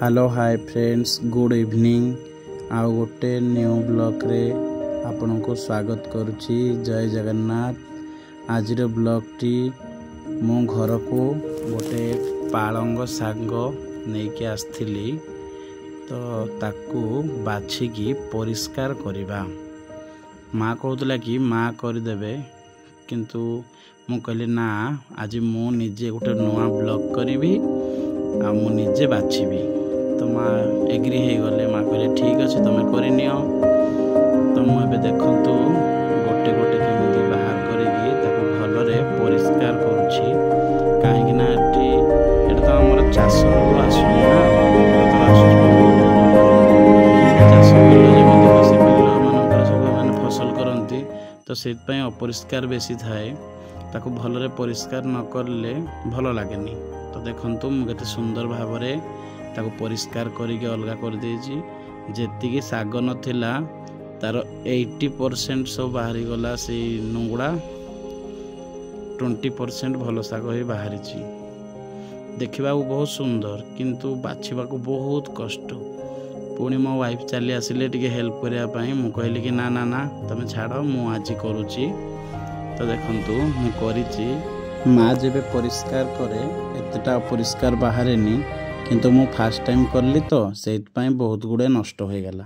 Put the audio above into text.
Hello hi friends good evening आउ गोटे new blog रे आपन को स्वागत करुछि। जय जगन्नाथ। आज ब्लॉग टी मो घर को गोटे पालंग साग नहीं के आसथिली तो ताकू बाछि की परिष्कार करिबा। माँ कहतला कि माँ करदेवे किंतु मु कहली ना आज मु निजे गोटे नुआ ब्लॉग करी आ मु निजे बाछिबी। तो माँ एग्री हो गले। माँ कहले ठीक अच्छे तुम करनियो। तो मुझे देखु गोटे गोटे केमी बाहर करी भलरे परिष्कार करुछि कहीं तो आम चाष आसुना चाष सब फसल करती तो से अपरिष्कार बेसी थाए ताकू भलरे परिष्कार न करले भल लगेनी। तो देखंतु मुझे सुंदर भाव ताको परिष्कार करके अलगा कर देछि। जेतिकी साग नथिला तार 80% सब बाहरी गला से नुंगुड़ा 20% भल साग ही बाहरी। देखा बहुत सुंदर किंतु बाछिबा को बहुत कष्ट। पुणी मो वाइफ चली आसिले टिके हेल्प करने मु कहली कि ना ना ना तुम छाड़ मु आज करुच्ची। तो देखंतु मु करिछि। माँ जेबे परिष्कार करे एतेटा अपरिष्कार बाहरेनी किंतु मु फास्ट टाइम करली तो सेट पाई बहुत गुड़े नष्ट हो गला।